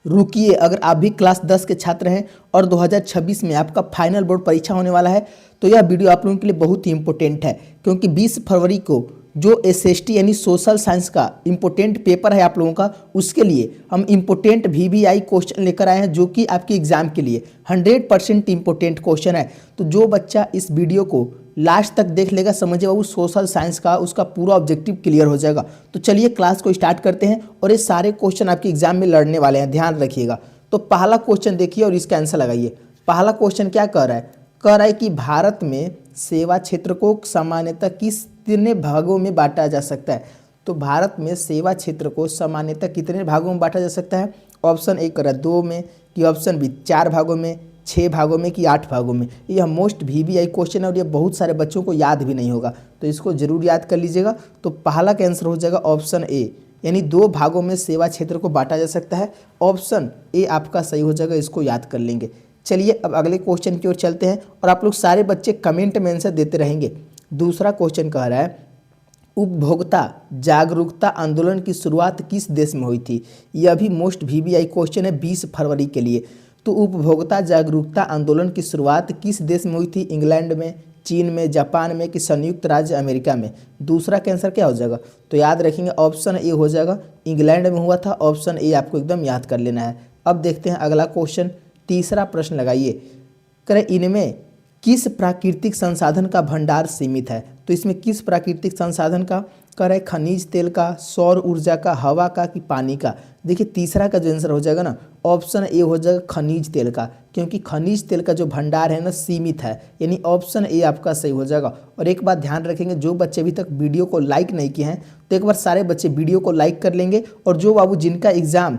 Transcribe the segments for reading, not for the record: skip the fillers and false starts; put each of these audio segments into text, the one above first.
रुकिए, अगर आप भी क्लास 10 के छात्र हैं और 2026 में आपका फाइनल बोर्ड परीक्षा होने वाला है तो यह वीडियो आप लोगों के लिए बहुत ही इंपॉर्टेंट है, क्योंकि 20 फरवरी को जो एसएसटी यानी सोशल साइंस का इंपॉर्टेंट पेपर है आप लोगों का, उसके लिए हम इंपॉर्टेंट वीवीआई क्वेश्चन लेकर आए हैं जो कि आपके एग्जाम के लिए 100% इंपॉर्टेंट क्वेश्चन है। तो जो बच्चा इस वीडियो को लास्ट तक देख लेगा, समझिए बाबू सोशल साइंस का उसका पूरा ऑब्जेक्टिव क्लियर हो जाएगा। तो चलिए क्लास को स्टार्ट करते हैं और ये सारे क्वेश्चन आपके एग्जाम में लड़ने वाले हैं, ध्यान रखिएगा। तो पहला क्वेश्चन देखिए और इसका आंसर लगाइए। पहला क्वेश्चन क्या कह रहा है? कह रहा है कि भारत में सेवा क्षेत्र को सामान्यतः कितने भागों में बांटा जा सकता है। तो भारत में सेवा क्षेत्र को सामान्यतः कितने भागों में बांटा जा सकता है? ऑप्शन ए कह रहा है 2 में, कि ऑप्शन बी 4 भागों में, 6 भागों में, कि 8 भागों में। यह मोस्ट वीवीआई क्वेश्चन है और ये बहुत सारे बच्चों को याद भी नहीं होगा, तो इसको जरूर याद कर लीजिएगा। तो पहला का आंसर हो जाएगा ऑप्शन ए, यानी 2 भागों में सेवा क्षेत्र को बांटा जा सकता है। ऑप्शन ए आपका सही हो जाएगा, इसको याद कर लेंगे। चलिए अब अगले क्वेश्चन की ओर चलते हैं और आप लोग सारे बच्चे कमेंट में आंसर देते रहेंगे। दूसरा क्वेश्चन कह रहा है उपभोक्ता जागरूकता आंदोलन की शुरुआत किस देश में हुई थी? यह भी मोस्ट वीवीआई क्वेश्चन है 20 फरवरी के लिए। तो उपभोक्ता जागरूकता आंदोलन की शुरुआत किस देश में हुई थी? इंग्लैंड में, चीन में, जापान में, कि संयुक्त राज्य अमेरिका में? दूसरा का आंसर क्या हो जाएगा? तो याद रखेंगे ऑप्शन ए हो जाएगा, इंग्लैंड में हुआ था। ऑप्शन ए आपको एकदम याद कर लेना है। अब देखते हैं अगला क्वेश्चन। तीसरा प्रश्न लगाइए। करें इनमें किस प्राकृतिक संसाधन का भंडार सीमित है? तो इसमें किस प्राकृतिक संसाधन का? कह रहा है खनिज तेल का, सौर ऊर्जा का, हवा का, कि पानी का? देखिए तीसरा का जो आंसर हो जाएगा ना, ऑप्शन ए हो जाएगा खनिज तेल का, क्योंकि खनिज तेल का जो भंडार है ना सीमित है, यानी ऑप्शन ए आपका सही हो जाएगा। और एक बात ध्यान रखेंगे, जो बच्चे अभी तक वीडियो को लाइक नहीं किए हैं तो एक बार सारे बच्चे वीडियो को लाइक कर लेंगे, और जो बाबू जिनका एग्जाम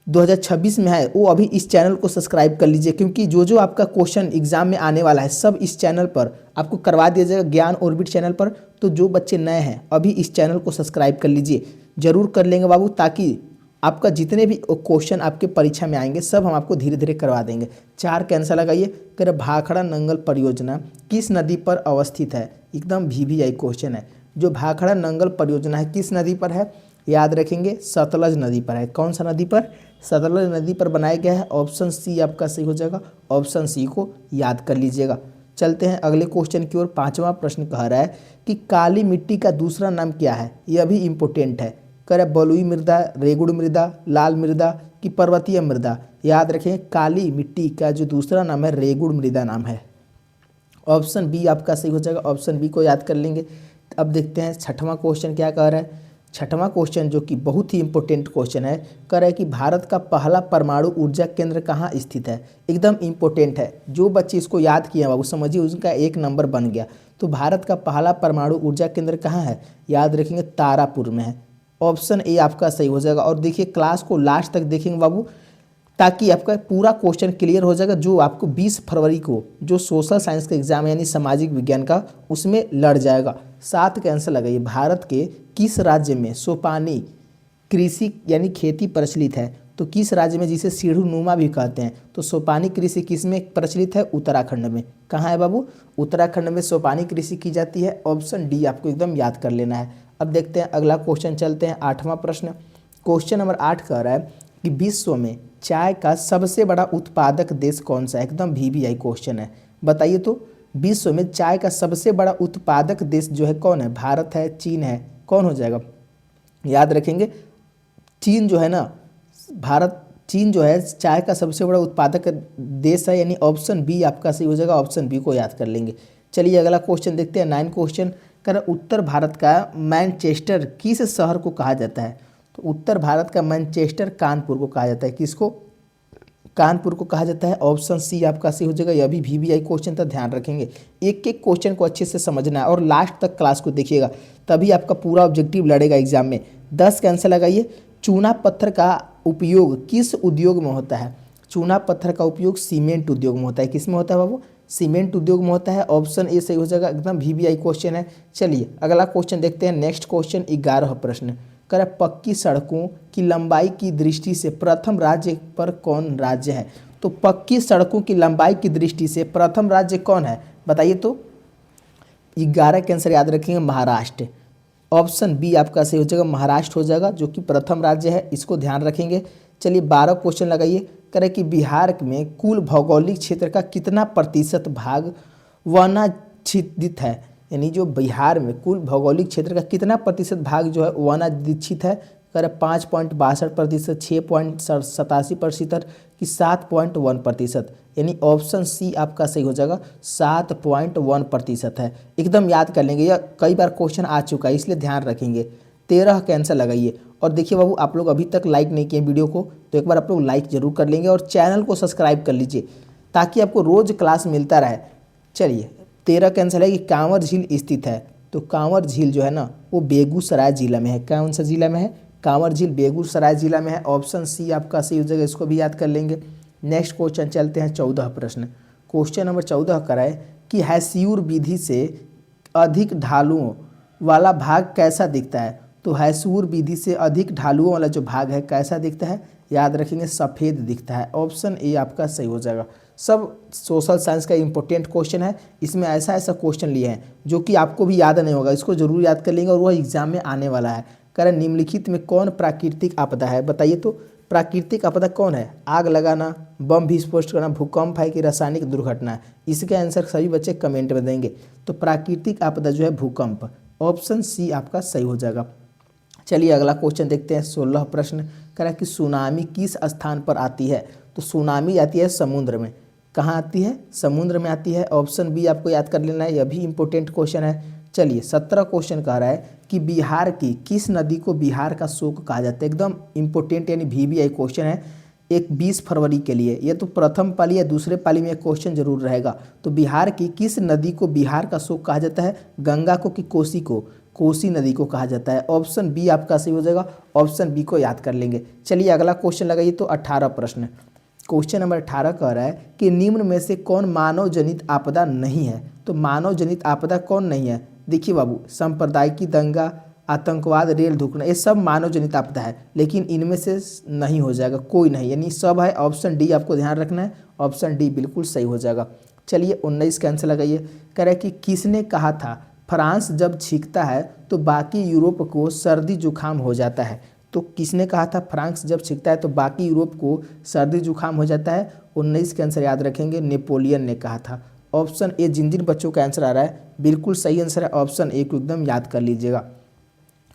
2026 में है वो अभी इस चैनल को सब्सक्राइब कर लीजिए, क्योंकि जो जो आपका क्वेश्चन एग्जाम में आने वाला है सब इस चैनल पर आपको करवा दिया जाएगा, ज्ञान ऑर्बिट चैनल पर। तो जो बच्चे नए हैं अभी इस चैनल को सब्सक्राइब कर लीजिए, जरूर कर लेंगे बाबू, ताकि आपका जितने भी क्वेश्चन आपके परीक्षा में आएंगे सब हम आपको धीरे धीरे करवा देंगे। 4 का आंसर लगाइए। कह रहे भाखड़ा नंगल परियोजना किस नदी पर अवस्थित है? एकदम वीवीआई क्वेश्चन है। जो भाखड़ा नंगल परियोजना है किस नदी पर है? याद रखेंगे सतलज नदी पर है। कौन सा नदी पर? सतलज नदी पर बनाया गया है। ऑप्शन सी आपका सही हो जाएगा, ऑप्शन सी को याद कर लीजिएगा। चलते हैं अगले क्वेश्चन की ओर। 5वां प्रश्न कह रहा है कि काली मिट्टी का दूसरा नाम क्या है? यह भी इंपॉर्टेंट है। कह रहा है बलुई मृदा, रेगुड़ मृदा, लाल मृदा, कि पर्वतीय मृदा? याद रखें काली मिट्टी का जो दूसरा नाम है रेगुड़ मृदा नाम है। ऑप्शन बी आपका सही हो जाएगा, ऑप्शन बी को याद कर लेंगे। अब देखते हैं 6वां क्वेश्चन क्या कह रहा है। 6वां क्वेश्चन जो कि बहुत ही इंपॉर्टेंट क्वेश्चन है, कह रहा है कि भारत का पहला परमाणु ऊर्जा केंद्र कहाँ स्थित है? एकदम इंपॉर्टेंट है। जो बच्चे इसको याद किए बाबू समझिए उनका 1 नंबर बन गया। तो भारत का पहला परमाणु ऊर्जा केंद्र कहाँ है? याद रखेंगे तारापुर में है। ऑप्शन ए आपका सही हो जाएगा। और देखिए क्लास को लास्ट तक देखेंगे बाबू, ताकि आपका पूरा क्वेश्चन क्लियर हो जाएगा, जो आपको 20 फरवरी को जो सोशल साइंस का एग्जाम है यानी सामाजिक विज्ञान का, उसमें लड़ जाएगा। 7 का आंसर लगाइए। भारत के किस राज्य में सोपानी कृषि यानी खेती प्रचलित है? तो किस राज्य में, जिसे सीढ़ीनुमा भी कहते हैं, तो सोपानी कृषि किस में प्रचलित है? उत्तराखंड में। कहाँ है बाबू? उत्तराखंड में सोपानी कृषि की जाती है। ऑप्शन डी आपको एकदम याद कर लेना है। अब देखते हैं अगला क्वेश्चन। चलते हैं 8वां प्रश्न। क्वेश्चन नंबर 8 कह रहा है कि विश्व में चाय का सबसे बड़ा उत्पादक देश कौन सा है? एकदम वीवीआई क्वेश्चन है। बताइए तो विश्व में चाय का सबसे बड़ा उत्पादक देश जो है कौन है? भारत है, चीन है, कौन हो जाएगा? याद रखेंगे चीन जो है ना, चीन जो है चाय का सबसे बड़ा उत्पादक देश है, यानी ऑप्शन बी आपका सही हो जाएगा। ऑप्शन बी को याद कर लेंगे। चलिए अगला क्वेश्चन देखते हैं। 9 क्वेश्चन कर उत्तर भारत का मैनचेस्टर किस शहर को कहा जाता है? तो उत्तर भारत का मैनचेस्टर कानपुर को कहा जाता है। किसको? कानपुर को कहा जाता है। ऑप्शन सी आपका सही हो जाएगा। यह भी वीवीआई क्वेश्चन था, ध्यान रखेंगे। एक एक क्वेश्चन को अच्छे से समझना है और लास्ट तक क्लास को देखिएगा, तभी आपका पूरा ऑब्जेक्टिव लड़ेगा एग्जाम में। 10 का आंसर लगाइए। चूना पत्थर का उपयोग किस उद्योग में होता है? चूना पत्थर का उपयोग सीमेंट उद्योग में होता है। किस में होता है बाबू? सीमेंट उद्योग में होता है। ऑप्शन ए सही हो जाएगा, एकदम वीवीआई क्वेश्चन है। चलिए अगला क्वेश्चन देखते हैं। नेक्स्ट क्वेश्चन 11वां प्रश्न कर पक्की सड़कों की लंबाई की दृष्टि से प्रथम राज्य पर कौन राज्य है? तो पक्की सड़कों की लंबाई की दृष्टि से प्रथम राज्य कौन है? बताइए तो। 11 के आंसर याद रखेंगे महाराष्ट्र। ऑप्शन बी आपका सही हो जाएगा, महाराष्ट्र हो जाएगा, जो कि प्रथम राज्य है, इसको ध्यान रखेंगे। चलिए 12 क्वेश्चन लगाइए। कह रहे कि बिहार में कुल भौगोलिक क्षेत्र का कितना प्रतिशत भाग वनाच्छादित है, यानी जो बिहार में कुल भौगोलिक क्षेत्र का कितना प्रतिशत भाग जो है वनाच्छादित है। कह रहे 5.62%, 6.87% कि 7.1%, यानी ऑप्शन सी आपका सही हो जाएगा, 7.1% है। एकदम याद कर लेंगे, यह कई बार क्वेश्चन आ चुका है इसलिए ध्यान रखेंगे। 13 का आंसर लगाइए। और देखिए बाबू, आप लोग अभी तक लाइक नहीं किए वीडियो को तो एक बार आप लोग लाइक जरूर कर लेंगे और चैनल को सब्सक्राइब कर लीजिए ताकि आपको रोज क्लास मिलता रहे। चलिए 13 का आंसर है कि कांवर झील स्थित है। तो कांवर झील जो है ना वो बेगूसराय जिला में है। कौन सा जिला में है? कांवर झील बेगूसराय जिला में है। ऑप्शन सी आपका सही हो जाएगा, इसको भी याद कर लेंगे। नेक्स्ट क्वेश्चन चलते हैं 14 प्रश्न। क्वेश्चन नंबर 14 कराए कि हैस्यूर विधि से अधिक ढालुओं वाला भाग कैसा दिखता है। तो हैस्यूर विधि से अधिक ढालुओं वाला जो भाग है कैसा दिखता है, याद रखेंगे सफ़ेद दिखता है। ऑप्शन ए आपका सही हो जाएगा। सब सोशल साइंस का इंपॉर्टेंट क्वेश्चन है, इसमें ऐसा ऐसा क्वेश्चन लिए हैं जो कि आपको भी याद नहीं होगा, इसको जरूर याद कर लेंगे और वह एग्जाम में आने वाला है। कारण निम्नलिखित में कौन प्राकृतिक आपदा है, बताइए तो। प्राकृतिक आपदा कौन है? आग लगाना, बम विस्फोट करना, भूकंप है कि रासायनिक दुर्घटना है? इसके आंसर सभी बच्चे कमेंट में देंगे। तो प्राकृतिक आपदा जो है भूकंप, ऑप्शन सी आपका सही हो जाएगा। चलिए अगला क्वेश्चन देखते हैं 16 प्रश्न। कह रहा है कि सुनामी किस स्थान पर आती है। तो सुनामी आती है समुद्र में। कहाँ आती है? समुद्र में आती है। ऑप्शन बी आपको याद कर लेना है, यह भी इंपॉर्टेंट क्वेश्चन है। चलिए 17 क्वेश्चन कह रहा है कि बिहार की किस नदी को बिहार का शोक कहा जाता है। एकदम इंपॉर्टेंट यानी VBI क्वेश्चन है, एक 20 फरवरी के लिए। ये तो प्रथम पाली या दूसरे पाली में एक क्वेश्चन जरूर रहेगा। तो बिहार की किस नदी को बिहार का शोक कहा जाता है? गंगा को कि कोसी को? कोसी नदी को कहा जाता है। ऑप्शन बी आपका सही हो जाएगा, ऑप्शन बी को याद कर लेंगे। चलिए अगला क्वेश्चन लगाइए। तो 18 प्रश्न। क्वेश्चन नंबर 18 कह रहा है कि निम्न में से कौन मानव जनित आपदा नहीं है। तो मानव जनित आपदा कौन नहीं है? देखिए बाबू, सांप्रदायिक दंगा, आतंकवाद, रेल धुकना, ये सब मानव जनित आपदा है, लेकिन इनमें से नहीं हो जाएगा, कोई नहीं, यानी सब है। ऑप्शन डी आपको ध्यान रखना है, ऑप्शन डी बिल्कुल सही हो जाएगा। चलिए 19 का आंसर लगाइए। कह रहा है कि किसने कहा था फ्रांस जब छींकता है तो बाकी यूरोप को सर्दी जुकाम हो जाता है। तो किसने कहा था फ्रांस जब छींकता है तो बाकी यूरोप को सर्दी जुकाम हो जाता है? 19 का आंसर याद रखेंगे, नेपोलियन ने कहा था। ऑप्शन ए जिन जिन बच्चों का आंसर आ रहा है बिल्कुल सही आंसर है, ऑप्शन ए को एकदम याद कर लीजिएगा।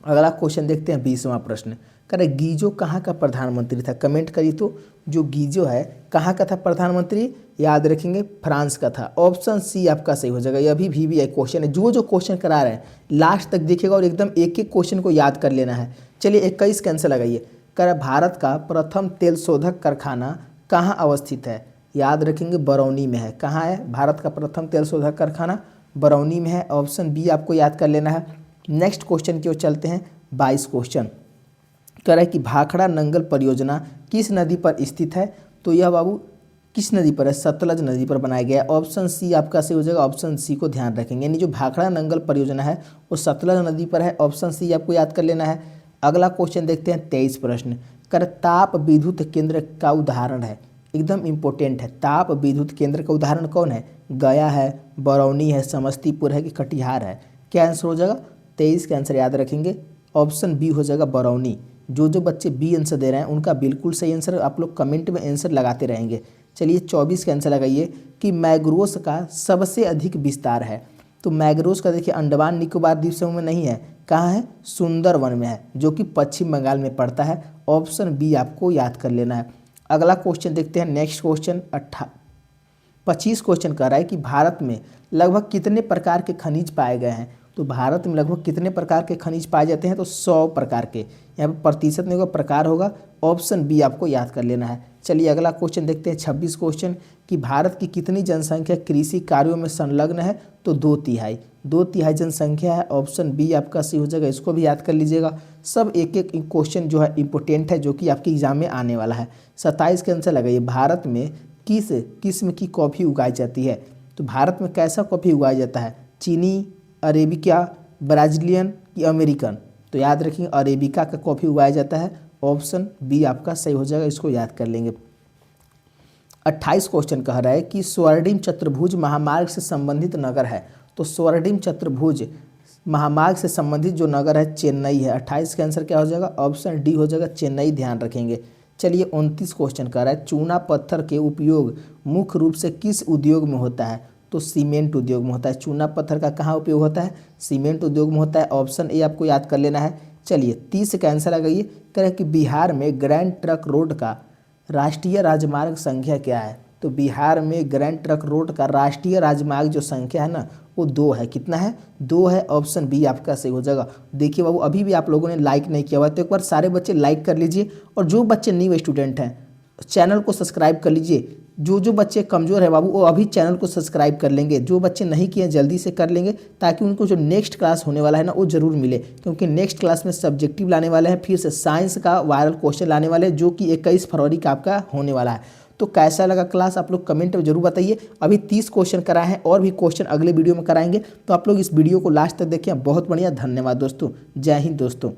अगला क्वेश्चन देखते हैं 20वां प्रश्न। कह रहे गीजो कहाँ का प्रधानमंत्री था? कमेंट करिए तो। जो गीजो है कहाँ का था प्रधानमंत्री? याद रखेंगे फ्रांस का था। ऑप्शन सी आपका सही हो जाएगा। यह भी VBI क्वेश्चन है, जो क्वेश्चन करा रहे हैं लास्ट तक देखिएगा और एकदम एक एक क्वेश्चन को याद कर लेना है। चलिए 21 का आंसर लगाइए। कह रहा भारत का प्रथम तेल शोधक कारखाना कहाँ अवस्थित है? याद रखेंगे बरौनी में है। कहाँ है भारत का प्रथम तेल शोधक कारखाना? बरौनी में है। ऑप्शन बी आपको याद कर लेना है। नेक्स्ट क्वेश्चन की ओर चलते हैं 22 क्वेश्चन। कह रहा है कि भाखड़ा नंगल परियोजना किस नदी पर स्थित है? तो यह बाबू किस नदी पर है? सतलज नदी पर बनाया गया है। ऑप्शन सी आपका सही हो जाएगा, ऑप्शन सी को ध्यान रखेंगे, यानी जो भाखड़ा नंगल परियोजना है वो सतलज नदी पर है। ऑप्शन सी आपको याद कर लेना है। अगला क्वेश्चन देखते हैं 23 प्रश्न। कर ताप विद्युत केंद्र का उदाहरण है, एकदम इंपॉर्टेंट है। ताप विद्युत केंद्र का उदाहरण कौन है? गया है, बरौनी है, समस्तीपुर है कि कटिहार है? क्या आंसर हो जाएगा? 23 का आंसर याद रखेंगे, ऑप्शन बी हो जाएगा बरौनी। जो बच्चे बी आंसर दे रहे हैं उनका बिल्कुल सही आंसर आप लोग कमेंट में आंसर लगाते रहेंगे। चलिए 24 का आंसर लगाइए कि मैग्रोस का सबसे अधिक विस्तार है। तो मैग्रोस का देखिए अंडमान निकोबार द्वीप समूह में नहीं है, कहाँ है? सुंदरवन में है, जो कि पश्चिम बंगाल में पड़ता है। ऑप्शन बी आपको याद कर लेना है। अगला क्वेश्चन देखते हैं। नेक्स्ट क्वेश्चन 25 क्वेश्चन कह रहा है कि भारत में लगभग कितने प्रकार के खनिज पाए गए हैं? तो भारत में लगभग कितने प्रकार के खनिज पाए जाते हैं? तो 100 प्रकार के। यहाँ पर प्रतिशत नहीं होगा, प्रकार होगा। ऑप्शन बी आपको याद कर लेना है। चलिए अगला क्वेश्चन देखते हैं 26 क्वेश्चन कि भारत की कितनी जनसंख्या कृषि कार्यों में संलग्न है? तो 2/3 जनसंख्या है। ऑप्शन बी आपका सही हो जाएगा, इसको भी याद कर लीजिएगा। सब एक एक क्वेश्चन जो है इंपॉर्टेंट है, जो कि आपके एग्जाम में आने वाला है। 27 के आंसर लगाइए। भारत में किस किस्म की कॉफ़ी उगाई जाती है? तो भारत में कैसा कॉफ़ी उगाया जाता है? चीनी, अरेबिका, ब्राज़ीलियन कि अमेरिकन? तो याद रखिए अरेबिका का कॉफ़ी उगाया जाता है। ऑप्शन बी आपका सही हो जाएगा, इसको याद कर लेंगे। 28 क्वेश्चन कह रहा है कि स्वर्णिम चतुर्भुज महामार्ग से संबंधित नगर है। तो स्वर्णिम चतुर्भुज महामार्ग से संबंधित जो नगर है चेन्नई है। 28 का आंसर क्या हो जाएगा? ऑप्शन डी हो जाएगा, चेन्नई। ध्यान रखेंगे। चलिए 29 क्वेश्चन कर रहा है, चूना पत्थर के उपयोग मुख्य रूप से किस उद्योग में होता है? तो सीमेंट उद्योग में होता है। चूना पत्थर का कहाँ उपयोग होता है? सीमेंट उद्योग में होता है। ऑप्शन ए आपको याद कर लेना है। चलिए 30 का आंसर आ गई। कह रहे हैं कि बिहार में ग्रैंड ट्रक रोड का राष्ट्रीय राजमार्ग संख्या क्या है? तो बिहार में ग्रैंड ट्रक रोड का राष्ट्रीय राजमार्ग जो संख्या है ना वो 2 है। कितना है? 2 है। ऑप्शन बी आपका सही हो जाएगा। देखिए बाबू, अभी भी आप लोगों ने लाइक नहीं किया हुआ तो एक बार सारे बच्चे लाइक कर लीजिए, और जो बच्चे न्यू स्टूडेंट हैं चैनल को सब्सक्राइब कर लीजिए। जो बच्चे कमज़ोर है बाबू वो अभी चैनल को सब्सक्राइब कर लेंगे, जो बच्चे नहीं किए जल्दी से कर लेंगे, ताकि उनको जो नेक्स्ट क्लास होने वाला है ना वो ज़रूर मिले, क्योंकि नेक्स्ट क्लास में सब्जेक्टिव लाने वाले हैं, फिर से साइंस का वायरल क्वेश्चन लाने वाले हैं, जो कि 21 फरवरी का आपका होने वाला है। तो कैसा लगा क्लास आप लोग कमेंट में जरूर बताइए। अभी 30 क्वेश्चन कराए हैं और भी क्वेश्चन अगले वीडियो में कराएंगे, तो आप लोग इस वीडियो को लास्ट तक देखिए। बहुत बढ़िया, धन्यवाद दोस्तों। जय हिंद दोस्तों।